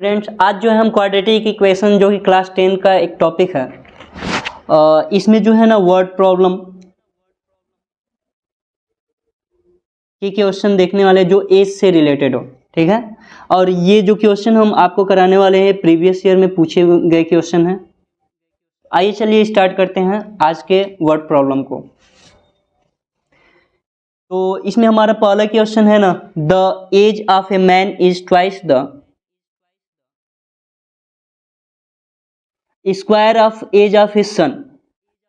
Friends, आज जो है हम क्वाड्रेटिक इक्वेशन जो कि क्लास 10 का एक टॉपिक है, इसमें जो है ना वर्ड प्रॉब्लम के क्वेश्चन देखने वाले जो एज से रिलेटेड हो। ठीक है, और ये जो क्वेश्चन हम आपको कराने वाले हैं प्रीवियस ईयर में पूछे गए क्वेश्चन हैं। आइए चलिए स्टार्ट करते हैं आज के वर्ड प्रॉब्लम को। तो इसमें हमारा पहला क्वेश्चन है ना, the age of a man is twice the square of age of his son.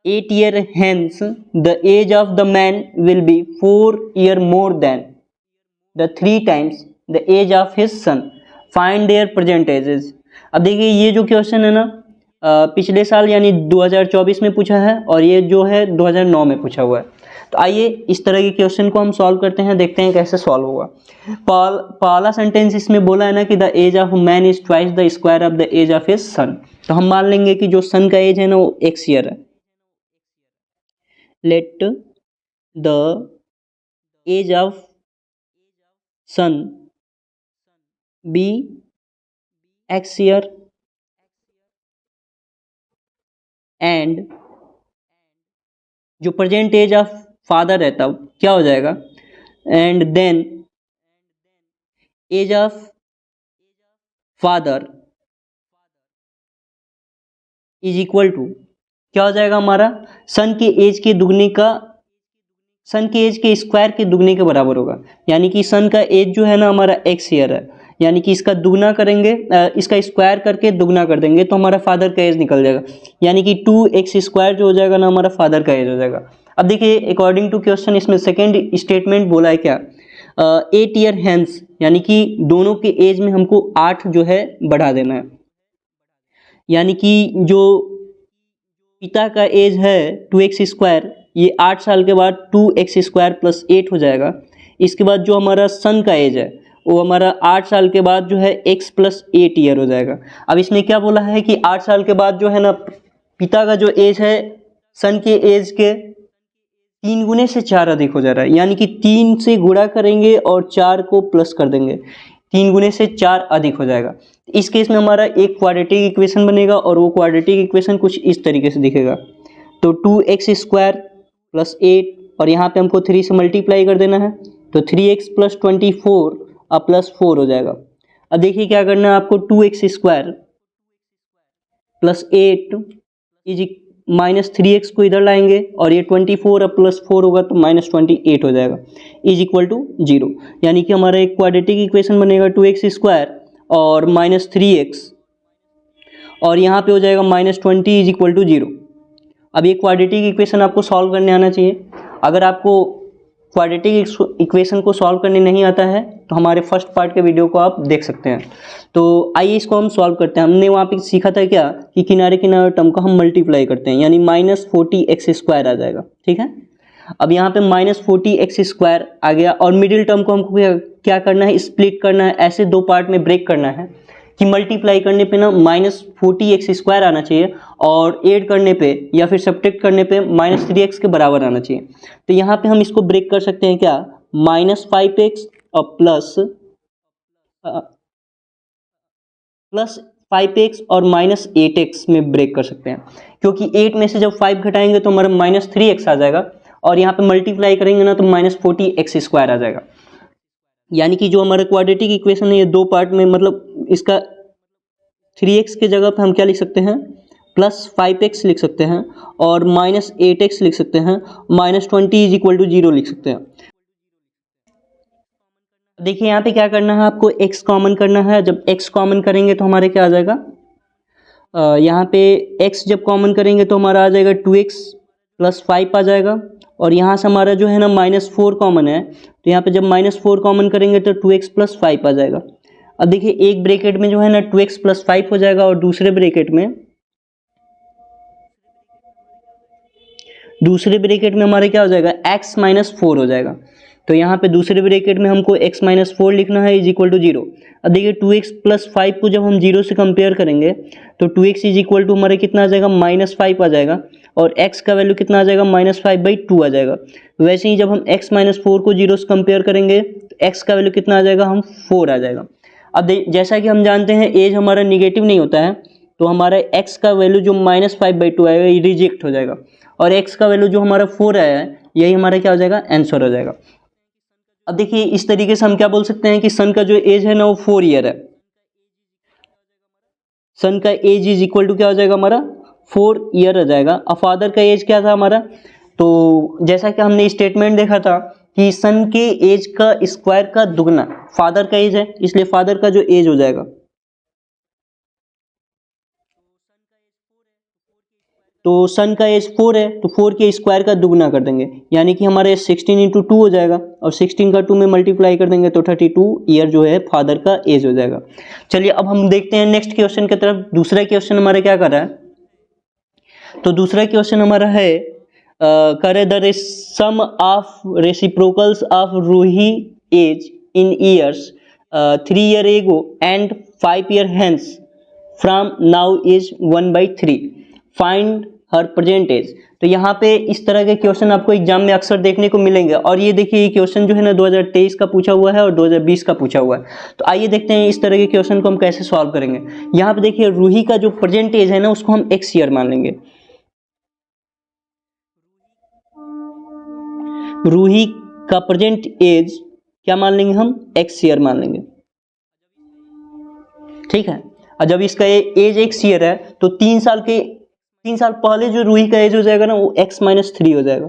8 year hence the age of the man will be 4 year more than the 3 times the age of his son. Find their present ages. अब देखिए ये जो question है ना पिछले साल यानी 2024 में पूछा है और ये जो है 2009 में पूछा हुआ है। तो आइए इस तरह के क्वेश्चन को हम सॉल्व करते हैं, देखते हैं कैसे सॉल्व होगा। पहला सेंटेंस इसमें बोला है ना कि the age of man is twice the square of the age of his son. तो हम मान लेंगे कि जो सन का एज है ना वो x ईयर है। Let the age of son be x year and जो प्रेजेंट एज ऑफ फादर रहता क्या हो जाएगा, and then age of father is equal to क्या हो जाएगा हमारा, सन के एज के दुगने का, सन के एज के स्क्वायर के दुगने के बराबर होगा। यानी कि सन का एज जो है ना हमारा x ईयर है, यानी कि इसका दुगना करेंगे, इसका स्क्वायर करके दुगना कर देंगे तो हमारा फादर का एज निकल जाएगा। यानी कि 2x स्क्वायर जो हो जाएगा ना हमारा फादर का एज हो जाएगा। अब देखिए अकॉर्डिंग टू क्वेश्चन इसमें सेकेंड स्टेटमेंट बोला है क्या, 8 ईयर हैंस, यानी कि दोनों के एज में हमको 8 जो है बढ़ा देना है। यानी कि जो पिता का एज है 2x स्क्वायर, ये 8 साल के बाद 2x स्क्वायर प्लस 8 हो जाएगा। इसके बाद जो हमारा सन का एज है वो हमारा 8 साल के बाद जो है x प्लस 8 ईयर हो जाएगा। अब इसमें क्या बोला है कि 8 साल के बाद जो है ना पिता का जो एज है सन के एज के 3 गुने से 4 अधिक हो जा रहा है। यानी कि 3 से गुणा करेंगे और 4 को प्लस कर देंगे, 3 गुने से 4 अधिक हो जाएगा। इस केस में हमारा एक क्वाड्रेटिक इक्वेशन बनेगा और वो क्वाड्रेटिक इक्वेशन कुछ इस तरीके से दिखेगा। तो 2x स्क्वायर प्लस 8 और यहाँ पे हमको 3 से मल्टीप्लाई कर देना है, तो 3x प्लस 24 और प्लस 4 हो जाएगा। अब देखिए क्या करना है आपको, 2x square plus 8 is minus 3x को इधर लाएंगे और ये 24 और प्लस 4 होगा तो माइनस 28 हो जाएगा, इज इक्वल टू 0। यानी कि हमारा एक क्वाड्रेटिक इक्वेशन बनेगा 2x स्क्वायर और माइनस 3x और यहाँ पे हो जाएगा माइनस 20 इज इक्वल टू 0। अब ये क्वाड्रेटिक इक्वेशन आपको सॉल्व करने आना चाहिए। अगर आपको क्वाड्रेटिक इक्वेशन को सॉल्व करने नहीं आता है तो हमारे फर्स्ट पार्ट के वीडियो को आप देख सकते हैं। तो आइए इसको हम सॉल्व करते हैं। हमने वहाँ पे सीखा था क्या कि किनारे किनारे टर्म को हम मल्टीप्लाई करते हैं, यानी माइनस 40x स्क्वायर आ जाएगा। ठीक है, अब यहाँ पे माइनस 40x स्क्वायर आ गया और मिडिल टर्म को हमको क्या करना है, स्प्लिट करना है, ऐसे दो पार्ट में ब्रेक करना है कि मल्टीप्लाई करने पे ना माइनस 40x स्क्वायर आना चाहिए और ऐड करने पे या फिर सब्ट्रैक्ट करने पे माइनस 3x के बराबर आना चाहिए। तो यहाँ पे हम इसको ब्रेक कर सकते हैं क्या, माइनस 5x और प्लस 5x और माइनस 8x में ब्रेक कर सकते हैं, क्योंकि 8 में से जब 5 घटाएंगे तो हमारा माइनस 3x आ जाएगा और यहाँ पे मल्टीप्लाई करेंगे ना तो माइनस 40x स्क्वायर आ जाएगा। यानी कि जो हमारा क्वाड्रेटिक इक्वेशन है ये दो पार्ट में, मतलब इसका 3x के जगह पे हम क्या लिख सकते हैं, प्लस 5x लिख सकते हैं और माइनस 8x लिख सकते हैं, माइनस 20 इज इक्वल टू 0 लिख सकते हैं। देखिए यहाँ पे क्या करना है, आपको x कॉमन करना है। जब x कॉमन करेंगे तो हमारे क्या आ जाएगा, यहाँ पे x जब कॉमन करेंगे तो हमारा आ जाएगा 2x प्लस 5 आ जाएगा और यहाँ से हमारा जो है ना माइनस 4 कॉमन है, तो यहाँ पे जब माइनस 4 कॉमन करेंगे तो 2x प्लस 5 आ जाएगा। अब देखिए एक ब्रैकेट में जो है ना 2x प्लस 5 हो जाएगा और दूसरे ब्रैकेट में हमारे क्या हो जाएगा, x माइनस 4 हो जाएगा। तो यहाँ पे दूसरे ब्रैकेट में हमको x माइनस 4 लिखना है इज इक्वल टू 0। अब देखिए 2x प्लस 5 को जब हम 0 से कंपेयर करेंगे तो 2x इज इक्वल टू हमारे कितना आ जाएगा, माइनस 5 आ जाएगा और x का वैल्यू कितना आ जाएगा, माइनस 5/2 आ जाएगा। वैसे ही जब हम x माइनस 4 को 0 से कंपेयर करेंगे तो x का वैल्यू कितना आ जाएगा, हम 4 आ जाएगा। अब जैसा कि हम जानते हैं एज हमारा निगेटिव नहीं होता है, तो हमारा x का वैल्यू जो -5/2 आएगा ये रिजेक्ट हो जाएगा, और x का वैल्यू जो हमारा 4 आया है यही हमारा क्या हो जाएगा, आंसर हो जाएगा। अब देखिए इस तरीके से हम क्या बोल सकते हैं कि सन का जो एज है ना वो 4 ईयर है। सन का एज इज इक्वल टू क्या हो जाएगा हमारा, 4 ईयर हो जाएगा। अब फादर का एज क्या था हमारा, तो जैसा कि हमने स्टेटमेंट देखा था कि सन के एज का स्क्वायर का दुगना फादर का एज है, इसलिए फादर का जो एज हो जाएगा, तो सन का एज 4 है तो 4 के स्क्वायर का दुगना कर देंगे, यानी कि हमारे 16 इंटू 2 हो जाएगा, और 16 का 2 में मल्टीप्लाई कर देंगे तो 32 ईयर जो है फादर का एज हो जाएगा। चलिए अब हम देखते हैं नेक्स्ट क्वेश्चन की तरफ। दूसरा क्वेश्चन हमारे क्या कर रहा है, तो दूसरा क्वेश्चन हमारा है करे the sum of reciprocals of Ruhi age in years 3 year ago and 5 year hence from now is 1/3, find her present age. तो यहाँ पे इस तरह के क्वेश्चन आपको एग्जाम में अक्सर देखने को मिलेंगे, और ये देखिए ये क्वेश्चन जो है ना 2023 का पूछा हुआ है और 2020 का पूछा हुआ है। तो आइए देखते हैं इस तरह के क्वेश्चन को हम कैसे सॉल्व करेंगे। यहाँ पे देखिए रूही का जो प्रेजेंट एज है ना उसको हम x ईयर मान लेंगे। रूही का प्रेजेंट एज क्या मान लेंगे हम, x ईयर मान लेंगे, ठीक है। और जब इसका एज x ईयर है तो 3 साल पहले जो रूही का एज हो जाएगा ना वो x-3 हो जाएगा,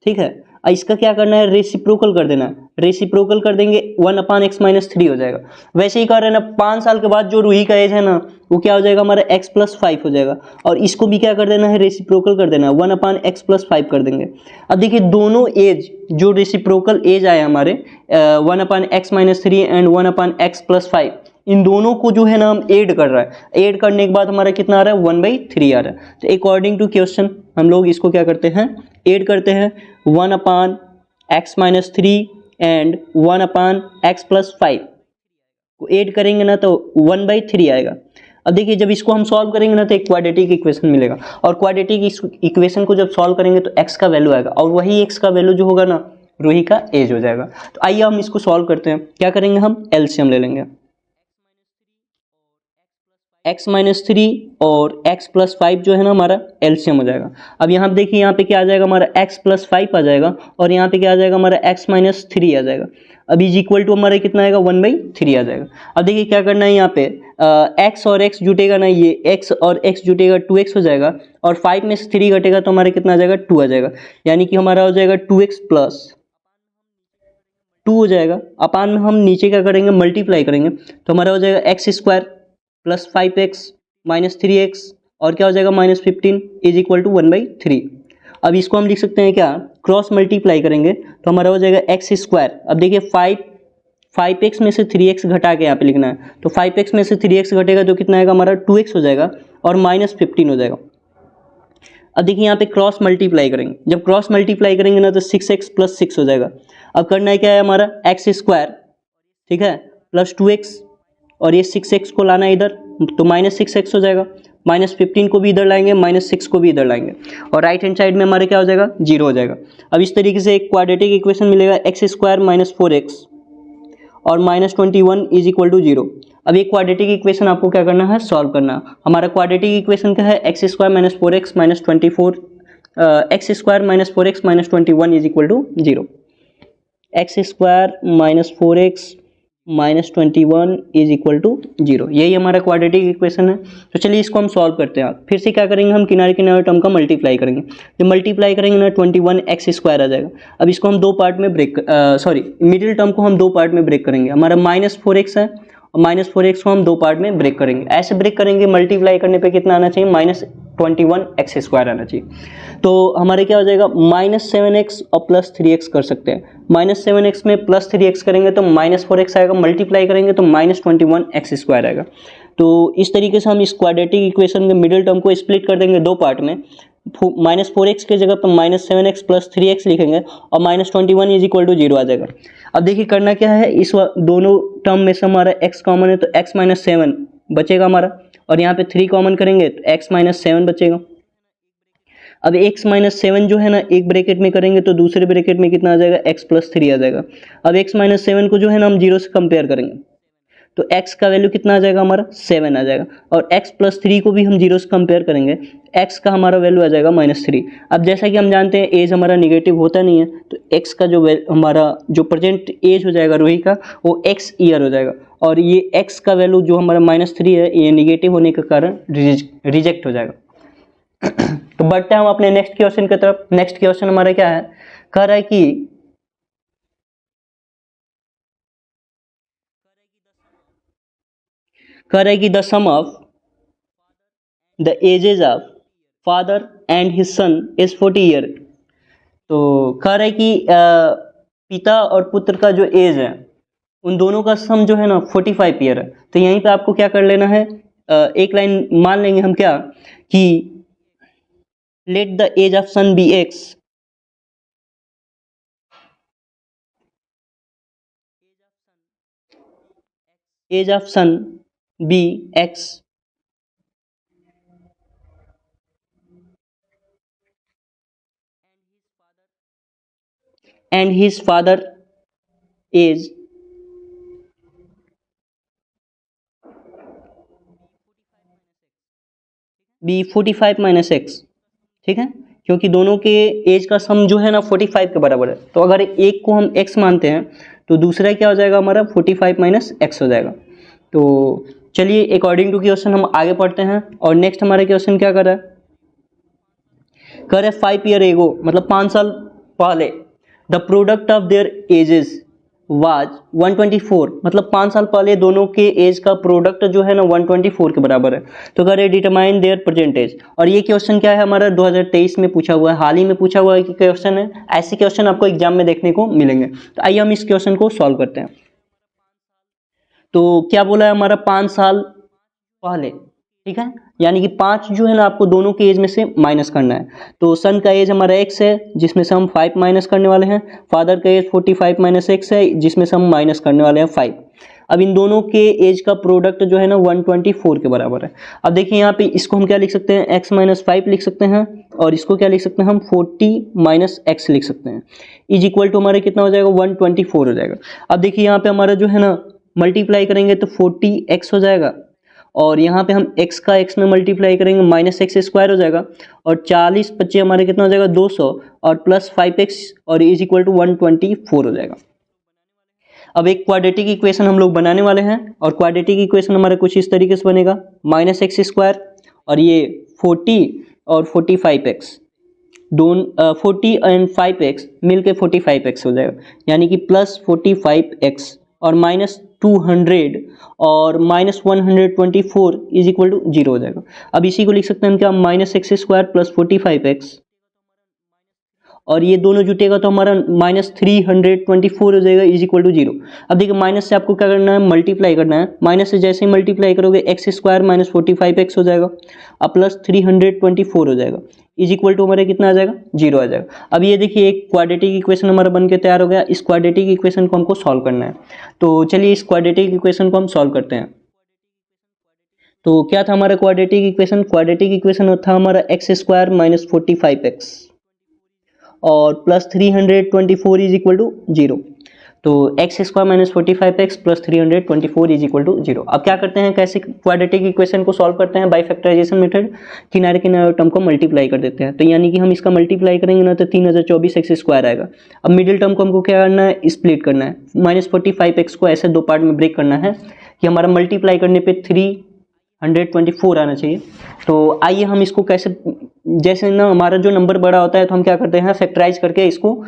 ठीक है। और इसका क्या करना है, रेसिप्रोकल कर देना है, रेसिप्रोकल कर देंगे 1/x-3 हो जाएगा। वैसे ही कर रहे हैं ना 5 साल के बाद जो रूही का एज है ना वो क्या हो जाएगा हमारा x+5 हो जाएगा, और इसको भी क्या कर देना है, रेसिप्रोकल कर देना है, 1/x+5 कर देंगे। अब देखिए दोनों एज जो रेसिप्रोकल एज आए हमारे 1/x-3 एंड 1/x+5, इन दोनों को जो है ना हम ऐड कर रहा है, ऐड करने के बाद हमारा कितना आ रहा है, 1/3 आ रहा है। तो अकॉर्डिंग टू क्वेश्चन हम लोग इसको क्या करते हैं, ऐड करते हैं 1/x-3 एंड 1/x+5 को ऐड करेंगे ना तो 1/3 आएगा। अब देखिए जब इसको हम सॉल्व करेंगे ना तो एक क्वाड्रेटिक इक्वेशन मिलेगा, और क्वाड्रेटिक इक्वेशन को जब सॉल्व करेंगे तो x का वैल्यू आएगा, और वही x का वैल्यू जो होगा ना रूही का एज हो जाएगा। तो आइए हम इसको सॉल्व करते हैं। क्या करेंगे, हम एलसीएम ले लेंगे, x-3 और x+5 जो है ना हमारा एलसीएम हो जाएगा। अब यहाँ पे देखिए यहाँ पे क्या आ जाएगा हमारा x+5 आ जाएगा, और यहाँ पे क्या आ जाएगा हमारा x-3 आ जाएगा। अब इज इक्वल टू हमारा कितना आएगा, 1/3 आ जाएगा। अब देखिए क्या करना है, यहाँ पे x और x जुटेगा ना, ये x और x जुटेगा 2x हो जाएगा, और 5 में से 3 घटेगा तो हमारा कितना आ जाएगा, 2 आ जाएगा, यानी कि हमारा हो जाएगा 2x + 2 हो जाएगा। अपान में हम नीचे क्या करेंगे, मल्टीप्लाई करेंगे, तो हमारा हो जाएगा x² + 5x - 3x और क्या हो जाएगा -15 इज इक्वल टू 1/3। अब इसको हम लिख सकते हैं क्या, क्रॉस मल्टीप्लाई करेंगे तो हमारा हो जाएगा x²। अब देखिए 5x में से 3x घटा के यहाँ पे लिखना है, तो 5x में से 3x घटेगा तो कितना आएगा हमारा 2x हो जाएगा, और -15 हो जाएगा। अब देखिए यहाँ पे क्रॉस मल्टीप्लाई करेंगे, जब क्रॉस मल्टीप्लाई करेंगे ना तो 6x + 6 हो जाएगा। अब करना है क्या है हमारा x², ठीक है, + 2x, और ये 6x को लाना है इधर तो -6x हो जाएगा, -15 को भी इधर लाएंगे, -6 को भी इधर लाएंगे, और राइट हैंड साइड में हमारे क्या हो जाएगा, 0 हो जाएगा। अब इस तरीके से एक क्वाड्रेटिक इक्वेशन मिलेगा, x² - 4x और -21 इज इक्वल टू 0। अब ये क्वाड्रेटिक इक्वेशन आपको क्या करना है, सॉल्व करना है। हमारा क्वाड्रेटिक इक्वेशन क्या है, x² - 4x - 24 x² - 4x - 21 is equal to 0। x² - 4x -21 is equal to 0, यही हमारा क्वाड्रेटिक इक्वेशन है। तो चलिए इसको हम सॉल्व करते हैं। फिर से क्या करेंगे, हम किनारे किनारे टर्म का मल्टीप्लाई करेंगे, जब मल्टीप्लाई करेंगे ना 21x² आ जाएगा। अब इसको हम दो पार्ट में ब्रेक मिडिल टर्म को हम दो पार्ट में ब्रेक करेंगे, हमारा -4x है, और -4x को हम दो पार्ट में ब्रेक करेंगे। ऐसे ब्रेक करेंगे, मल्टीप्लाई करने पे कितना आना चाहिए, -21x² आना चाहिए। तो हमारे क्या हो जाएगा, -7x और +3x कर सकते हैं। -7x में +3x करेंगे तो -4x आएगा, मल्टीप्लाई करेंगे तो -21x² आएगा। तो इस तरीके से हम इस क्वाड्रेटिक इक्वेशन के मिडिल टर्म को स्प्लिट कर देंगे दो पार्ट में, -4x के जगह पर -7x + 3x लिखेंगे, और -21 इज इक्वल टू 0 आ जाएगा। अब देखिए करना क्या है, इस दोनों टर्म में से हमारा x कॉमन है तो x - 7 बचेगा हमारा, और यहाँ पे 3 कॉमन करेंगे तो x - 7 बचेगा। अब x - 7 जो है ना एक ब्रैकेट में करेंगे तो दूसरे ब्रैकेट में कितना आ जाएगा, x + 3 आ जाएगा। अब x - 7 को जो है ना हम 0 से कंपेयर करेंगे तो x का वैल्यू कितना आ जाएगा हमारा 7 आ जाएगा। और x प्लस 3 को भी हम 0 से कंपेयर करेंगे, x का हमारा वैल्यू आ जाएगा -3। अब जैसा कि हम जानते हैं एज हमारा निगेटिव होता नहीं है, तो x का जो हमारा जो प्रेजेंट एज हो जाएगा रोही का वो x ईयर हो जाएगा। और ये x का वैल्यू जो हमारा -3 है ये निगेटिव होने के कारण रिजेक्ट हो जाएगा। तो बढ़ते हैं हम अपने नेक्स्ट क्वेश्चन की तरफ। नेक्स्ट क्वेश्चन हमारा क्या है, कह रहा है कि the sum of the ages of father and his son is 40 year. तो कह रहा है कि पिता और पुत्र का जो एज है उन दोनों का सम जो है ना 45 ईयर है। तो यहीं पे आपको क्या कर लेना है, एक लाइन मान लेंगे हम क्या कि let the age of son be x, age of son be x and his father age be 45 minus x। ठीक है, क्योंकि दोनों के एज का सम जो है ना 45 के बराबर है। तो अगर एक को हम x मानते हैं तो दूसरा क्या हो जाएगा हमारा 45 माइनस एक्स हो जाएगा। तो चलिए अकॉर्डिंग टू क्वेश्चन हम आगे पढ़ते हैं। और नेक्स्ट हमारा क्वेश्चन क्या कर रहा है, कर रहा है 5 ईयर एगो, मतलब 5 साल पहले the product of their edges was 124, मतलब 5 साल पहले दोनों के एज का प्रोडक्ट जो है ना 124 के बराबर है। तो कह रहे डिटरमाइन देयर प्रेजेंट एज। और ये क्वेश्चन क्या है हमारा 2023 में पूछा हुआ है, हाल ही में पूछा हुआ है कि क्वेश्चन है। ऐसे क्वेश्चन आपको एग्जाम में देखने को मिलेंगे। तो आइए हम इस क्वेश्चन को सॉल्व करते हैं। तो क्या बोला है हमारा 5 साल पहले, ठीक है, यानी कि 5 जो है ना आपको दोनों के एज में से माइनस करना है। तो सन का एज हमारा x है जिसमें से हम 5 माइनस करने वाले हैं, फादर का एज 45 माइनस x है जिसमें से हम माइनस करने वाले हैं 5। अब इन दोनों के एज का प्रोडक्ट जो है ना 124 के बराबर है। अब देखिए यहाँ पे इसको हम क्या लिख सकते हैं, x माइनस 5 लिख सकते हैं, और इसको क्या लिख सकते हैं हम 40 माइनस x लिख सकते हैं, इज इक्वल टू हमारे कितना हो जाएगा 124 हो जाएगा। अब देखिए यहाँ पे हमारा जो है ना मल्टीप्लाई करेंगे तो 40x हो जाएगा, और यहाँ पे हम x का x में मल्टीप्लाई करेंगे माइनस एक्स स्क्वायर हो जाएगा, और 40 25 हमारे कितना हो जाएगा 200, और प्लस 5x और इज इक्वल टू 124 हो जाएगा। अब एक क्वाड्रेटिक इक्वेशन हम लोग बनाने वाले हैं, और क्वाड्रेटिक इक्वेशन हमारा कुछ इस तरीके से बनेगा, माइनस एक्स स्क्वायर और ये 40 और 45x, दोनों 40 एंड 5x मिलके 45x हो जाएगा, यानी कि प्लस 45x और माइनस 200 और माइनस 124 इज इक्वल टू 0 हो जाएगा। अब इसी को लिख सकते हैं हम क्या, minus x square plus 45x, और ये दोनों जुटेगा तो हमारा माइनस 324 हो जाएगा इज इक्वल टू 0। अब देखिए माइनस से आपको क्या करना है, मल्टीप्लाई करना है। माइनस से जैसे ही मल्टीप्लाई करोगे एक्स स्क्वायर माइनस 45x हो जाएगा, अब प्लस 324 हो जाएगा इज इक्वल टू हमारे कितना आ जाएगा 0 आ जाएगा। अब ये देखिए एक क्वाड्रेटिक इक्वेशन हमारा बन के तैयार हो गया। इस क्वाड्रेटिक इक्वेशन को हमको सॉल्व करना है। तो चलिए इस क्वाड्रेटिक इक्वेशन को हम सॉल्व करते हैं। तो क्या था हमारा क्वाड्रेटिक इक्वेशन, क्वाड्रेटिक इक्वेशन था हमारा एक्स स्क्वायर माइनस 45x और प्लस 324 इज इक्वल टू 0। तो x square minus 45x plus 324 is equal to 0। अब क्या करते हैं, कैसे क्वाड्रेटिक इक्वेशन को सॉल्व करते हैं, बाय फैक्टराइजेशन मेथड, किनारे किनारे टर्म को मल्टीप्लाई कर देते हैं। तो यानी कि हम इसका मल्टीप्लाई करेंगे ना तो 3024 एक्स स्क्वायर आएगा। अब मिडिल टर्म को हमको क्या करना है, स्प्लिट करना है, माइनस 45x को ऐसे दो पार्ट में ब्रेक करना है कि हमारा मल्टीप्लाई करने पे 324 आना चाहिए। तो आइए हम इसको कैसे, जैसे ना हमारा जो नंबर बड़ा होता है तो हम क्या करते हैं फैक्टराइज करके इसको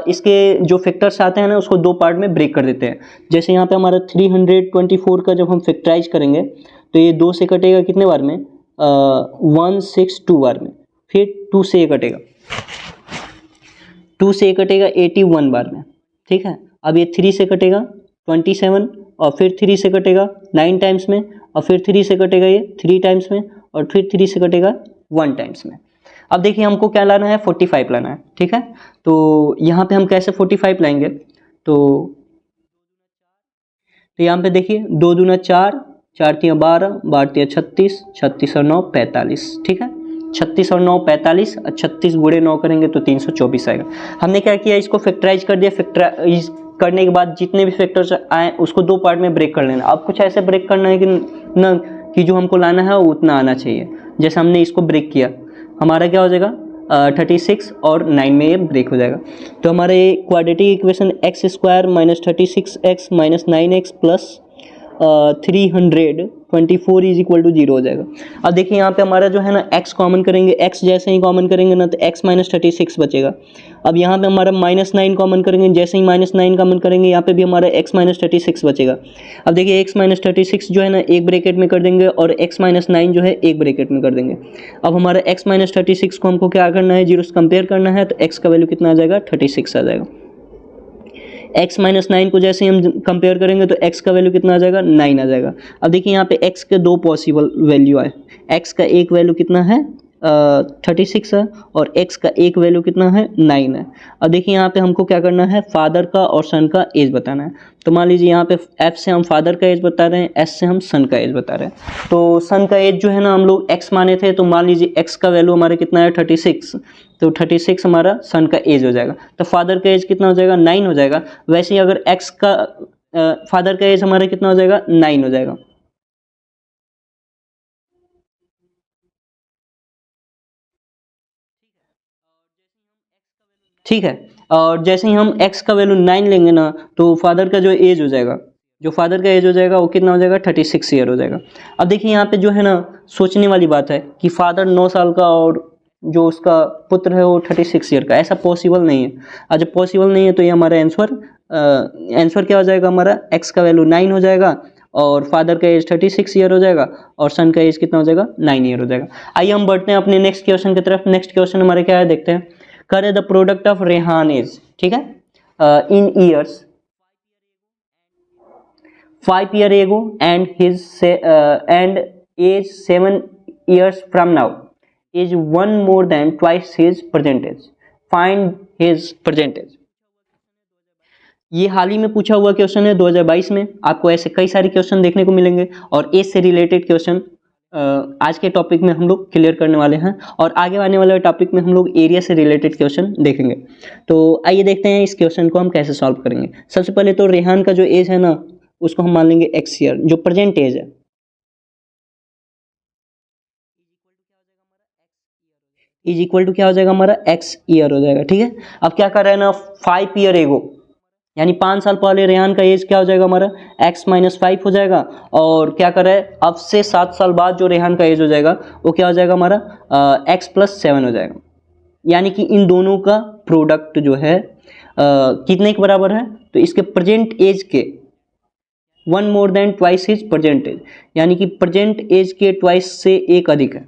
इसके जो फैक्टर्स आते हैं ना उसको दो पार्ट में ब्रेक कर देते हैं। जैसे यहाँ पे हमारा 324 का जब हम फैक्टराइज करेंगे तो ये 2 से कटेगा कितने बार में, 162 बार में, फिर 2 से ये कटेगा, 2 से ये कटेगा 81 बार में, ठीक है। अब ये 3 से कटेगा 27, और फिर 3 से कटेगा 9 टाइम्स में, और फिर 3 से कटेगा ये 3 टाइम्स में, और फिर 3 से कटेगा 1 टाइम्स में। अब देखिए हमको क्या लाना है, 45 लाना है, ठीक है। तो यहाँ पे हम कैसे 45 लाएंगे, तो यहाँ पे देखिए 2 दूना 4, 4 तिया 12, 12 तिया 36, 36 और 9 45, ठीक है। 36 और 9 45, और 36 गुणे 9 करेंगे तो 324 आएगा। हमने क्या किया, इसको फैक्टराइज कर दिया, फैक्टराइज करने के बाद जितने भी फैक्टर्स आए उसको दो पार्ट में ब्रेक कर लेना। अब कुछ ऐसे ब्रेक करना है कि ना कि जो हमको लाना है वो उतना आना चाहिए। जैसे हमने इसको ब्रेक किया, हमारा क्या हो जाएगा 36 और 9 में ये ब्रेक हो जाएगा। तो हमारे quadratic equation x square minus 36x minus 9x plus 324 is equal to 0 हो जाएगा। अब देखिए यहाँ पे हमारा जो है ना x कॉमन करेंगे, x जैसे ही कॉमन करेंगे ना तो x माइनस 36 बचेगा। अब यहाँ पे हमारा माइनस 9 कॉमन करेंगे, जैसे ही माइनस 9 कॉमन करेंगे यहाँ पे भी हमारा x माइनस 36 बचेगा। अब देखिए x माइनस 36 जो है ना एक ब्रैकेट में कर देंगे और x माइनस 9 जो है एक ब्रैकेट में कर देंगे। अब हमारा x माइनस 36 को हमको क्या करना है, जीरो से कंपेयर करना है, तो x का वैल्यू कितना आ जाएगा 36 आ जाएगा। x माइनस 9 को जैसे हम कंपेयर करेंगे तो x का वैल्यू कितना आ जाएगा 9 आ जाएगा। अब देखिए यहाँ पे x के दो पॉसिबल वैल्यू आए, x का एक वैल्यू कितना है 36 है और x का एक वैल्यू कितना है 9 है। अब देखिए यहाँ पे हमको क्या करना है, फादर का और सन का एज बताना है। तो मान लीजिए यहाँ पे f से हम फादर का एज बता रहे हैं, s से हम सन का एज बता रहे हैं। तो सन का एज जो है ना हम लोग x माने थे, तो मान लीजिए x का वैल्यू हमारे कितना है 36, तो 36 हमारा सन का एज हो जाएगा। तो फादर का एज कितना हो जाएगा 9 हो जाएगा। वैसे ही अगर x का फादर का एज हमारा कितना हो जाएगा 9 हो जाएगा। ठीक है, और जैसे ही हम x का वैल्यू 9 लेंगे ना तो फादर का जो एज हो जाएगा, जो फादर का एज हो जाएगा वो कितना हो जाएगा 36 ईयर हो जाएगा। अब देखिए यहाँ पे जो है ना सोचने वाली बात है कि फादर 9 साल का और जो उसका पुत्र है वो 36 ईयर का, ऐसा पॉसिबल नहीं है। और जब पॉसिबल नहीं है तो ये हमारा आंसर क्या हो जाएगा, हमारा x का वैल्यू 9 हो जाएगा और फादर का एज 36 ईयर हो जाएगा और सन का एज कितना हो जाएगा 9 ईयर हो जाएगा। आइए हम बढ़ते हैं अपने नेक्स्ट क्वेश्चन की तरफ। नेक्स्ट क्वेश्चन हमारे क्या है देखते हैं। करे the product of Rehan is, ठीक है, इन years 5 year ago and his and age 7 years from now is one more than twice his percentage, find his percentage। ये हाल ही में पूछा हुआ क्वेश्चन है 2022 में। आपको ऐसे कई सारे क्वेश्चन देखने को मिलेंगे और एज से रिलेटेड क्वेश्चन आज के टॉपिक में हम लोग क्लियर करने वाले हैं और आगे आने वाले टॉपिक में हम लोग एरिया से रिलेटेड क्वेश्चन देखेंगे। तो आइए देखते हैं इस क्वेश्चन को हम कैसे सॉल्व करेंगे। सबसे पहले तो रेहान का जो एज है ना उसको हम मान लेंगे x ईयर, जो प्रेजेंट एज है इज इक्वल टू क्या हो जाएगा हमारा x ईयर हो जाएगा। ठीक है, अब क्या कर रहे हैं ना 5 ईयर एगो यानी 5 साल पहले रेहान का एज क्या हो जाएगा हमारा x माइनस 5 हो जाएगा और क्या कर रहा है अब से 7 साल बाद जो रेहान का एज हो जाएगा वो क्या हो जाएगा हमारा x प्लस 7 हो जाएगा। यानी कि इन दोनों का प्रोडक्ट जो है कितने के बराबर है, तो इसके प्रेजेंट एज के 1 more than twice his present age, यानी कि प्रेजेंट एज के ट्वाइस से एक अधिक है।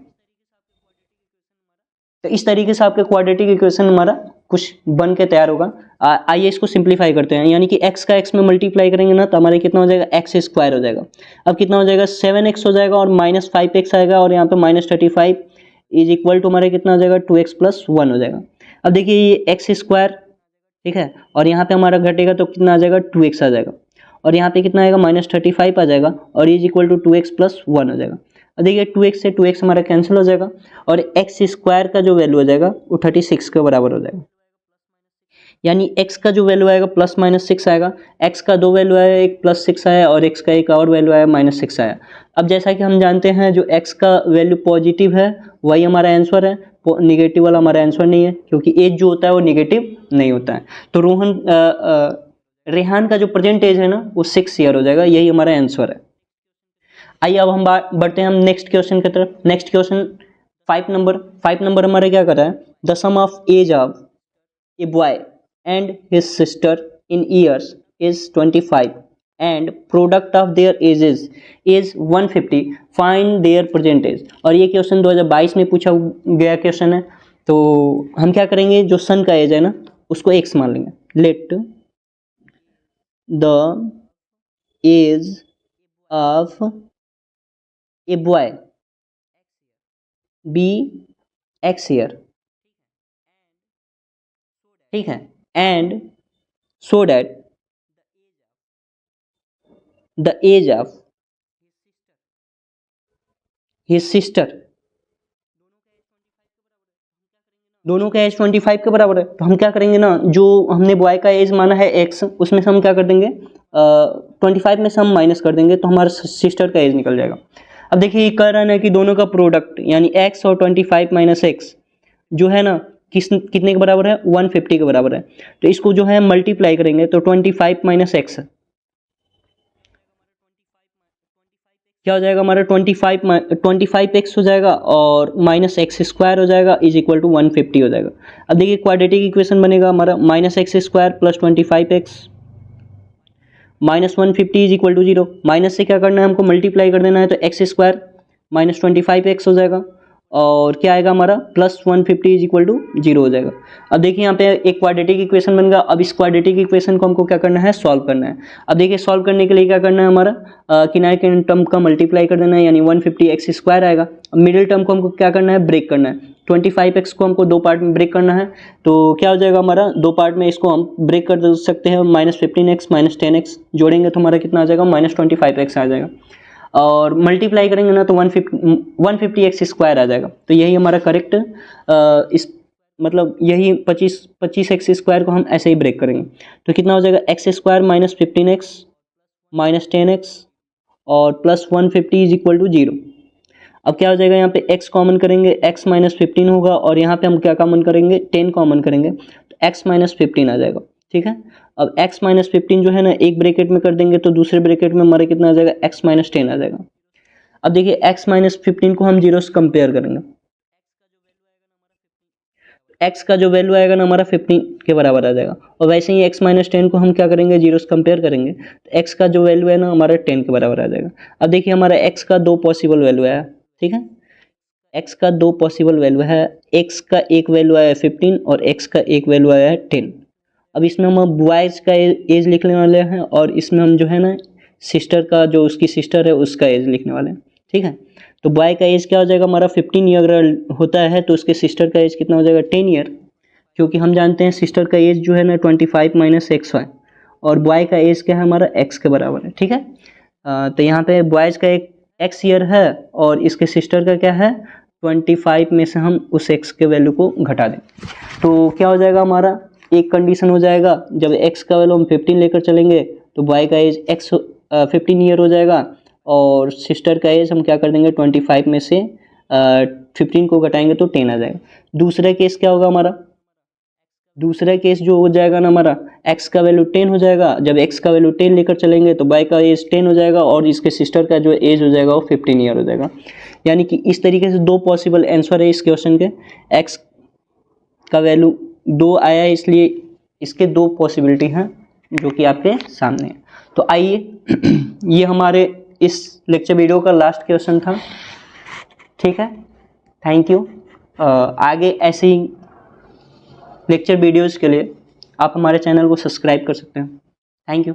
तो इस तरीके से आपके क्वाड्रेटिक इक्वेशन हमारा कुछ बन के तैयार होगा। आइए इसको सिंप्लीफाई करते हैं, यानी कि x का x में मल्टीप्लाई करेंगे ना तो हमारे कितना हो जाएगा x स्क्वायर हो जाएगा। अब कितना हो जाएगा 7x हो जाएगा और माइनस 5x आएगा और यहाँ पे माइनस 35 इज इक्वल टू हमारे कितना हो जाएगा 2x प्लस 1 हो जाएगा। अब देखिए ये x स्क्वायर, ठीक है, और यहाँ पे हमारा घटेगा तो कितना आ जाएगा 2x आ जाएगा और यहाँ पे कितना आएगा माइनस 35 आ जाएगा और is equal to 2x plus 1 हो जाएगा। देखिए 2x से 2x हमारा कैंसिल हो जाएगा और x स्क्वायर का जो वैल्यू हो जाएगा वो 36 के बराबर हो जाएगा। यानी x का जो वैल्यू आएगा प्लस माइनस 6 आएगा, x का दो वैल्यू आया, एक प्लस 6 आया और x का एक और वैल्यू आया माइनस 6 आया। अब जैसा कि हम जानते हैं जो x का वैल्यू पॉजिटिव है वही हमारा आंसर है, निगेटिव वाला हमारा आंसर नहीं है क्योंकि एज जो होता है वो निगेटिव नहीं होता है। तो रेहान का जो प्रेजेंट एज है ना वो 6 ईयर हो जाएगा, यही हमारा आंसर है। आइए अब हम बढ़ते हैं हम नेक्स्ट क्वेश्चन की तरफ। नेक्स्ट क्वेश्चन 5 नंबर हमारा क्या कर रहा है, the sum of age of a boy and his sister in years is 25 and product of their ages is 150, find their present age. और ये क्वेश्चन 2022 में पूछा गया क्वेश्चन है। तो हम क्या करेंगे, जो सन का एज है ना उसको x मान लेंगे। Let the age of a boy be x year, ठीक है, and so that the age of his sister, दोनों का एज 25 के बराबर है, तो हम क्या करेंगे ना, जो हमने बॉय का एज माना है x, उसमें से हम क्या कर देंगे 25 में से हम माइनस कर देंगे, तो हमारा सिस्टर का एज निकल जाएगा। अब देखिए ये कह रहा है ना कि दोनों का प्रोडक्ट यानी x और 25 माइनस एक्स जो है ना कितने के बराबर है, 150 के बराबर है। तो इसको जो है मल्टीप्लाई करेंगे तो 25 माइनस एक्स क्या हो जाएगा हमारा 25x हो जाएगा और माइनस एक्स स्क्वायर हो जाएगा इज इक्वल टू 150 हो जाएगा। अब देखिए क्वाड्रेटिक इक्वेशन बनेगा हमारा minus x square plus 25x minus 150 is equal to 0। Minus से क्या करना है, हमको मल्टीप्लाई कर देना है, तो एक्स स्क्वायर माइनस 25x हो जाएगा और क्या आएगा हमारा प्लस 150 इज इक्वल टू 0 हो जाएगा। अब देखिए यहाँ पे एक क्वाड्रेटिक इक्वेशन बन गया। अब इस क्वाड्रेटिक इक्वेशन को हमको क्या करना है, सॉल्व करना है। अब देखिए सॉल्व करने के लिए क्या करना है, हमारा किनारे के टर्म का मल्टीप्लाई कर देना है, यानी 150x स्क्वायर आएगा। मिडिल टर्म को हमको क्या करना है, ब्रेक करना है। 25x को हमको दो पार्ट में ब्रेक करना है, तो क्या हो जाएगा हमारा, दो पार्ट में इसको हम ब्रेक कर सकते हैं। माइनस 15x माइनस 10x जोड़ेंगे तो हमारा कितना आ जाएगा, माइनस 25x आ जाएगा। और मल्टीप्लाई करेंगे ना तो 150x स्क्वायर आ जाएगा। तो यही हमारा करेक्ट इस मतलब यही 25x स्क्वायर को हम ऐसे ही ब्रेक करेंगे तो कितना हो जाएगा, x square minus 15x minus 10x और प्लस 150 इज इक्वल टू 0। अब क्या हो जाएगा, यहाँ पे x कॉमन करेंगे, x माइनस 15 होगा और यहाँ पे हम क्या कॉमन करेंगे, 10 कॉमन करेंगे तो x माइनस 15 आ जाएगा। ठीक है, अब x माइनस 15 जो है ना एक ब्रैकेट में कर देंगे तो दूसरे ब्रैकेट में हमारे कितना आ जाएगा, x माइनस 10 आ जाएगा। अब देखिए x माइनस 15 को हम 0 से कंपेयर करेंगे, x का जो वैल्यू आएगा ना हमारा 15 के बराबर आ जाएगा। और वैसे ही x माइनस 10 को हम क्या करेंगे, 0 से कंपेयर करेंगे तो x का जो वैल्यू है ना हमारा 10 के बराबर आ जाएगा। अब देखिए हमारा x का दो पॉसिबल वैल्यू आया, ठीक है, x का दो पॉसिबल वैल्यू है, x का एक वैल्यू आया है 15 और x का एक वैल्यू आया है 10। अब इसमें हम बॉयज़ का एज लिखने वाले हैं और इसमें हम जो है ना सिस्टर का, जो उसकी सिस्टर है उसका एज लिखने वाले हैं। ठीक है, तो बॉय का एज क्या हो जाएगा हमारा 15 ईयर अगर होता है तो उसके सिस्टर का एज कितना हो जाएगा, 10 ईयर, क्योंकि हम जानते हैं सिस्टर का एज जो है ना 25 माइनस एक्स है और बॉय का एज क्या है हमारा x के बराबर है। ठीक है, तो यहाँ पे बॉयज़ का एक x ईयर है और इसके सिस्टर का क्या है 25 में से हम उस x के वैल्यू को घटा दें तो क्या हो जाएगा हमारा, एक कंडीशन हो जाएगा जब x का वैल्यू हम 15 लेकर चलेंगे तो बॉय का एज 15 ईयर हो जाएगा और सिस्टर का एज हम क्या कर देंगे 25 में से 15 को घटाएंगे तो 10 आ जाएगा। दूसरा केस क्या होगा हमारा, दूसरा केस जो हो जाएगा ना हमारा x का वैल्यू 10 हो जाएगा, जब x का वैल्यू 10 लेकर चलेंगे तो y का एज 10 हो जाएगा और इसके सिस्टर का जो एज हो जाएगा वो 15 ईयर हो जाएगा। यानी कि इस तरीके से दो पॉसिबल आंसर है इस क्वेश्चन के। x का वैल्यू 2 आया है इसलिए इसके दो पॉसिबिलिटी हैं जो कि आपके सामने है। तो आइए ये हमारे इस लेक्चर वीडियो का लास्ट क्वेश्चन था। ठीक है, थैंक यू। आगे ऐसे ही लेक्चर वीडियोज़ के लिए आप हमारे चैनल को सब्सक्राइब कर सकते हैं। Thank you.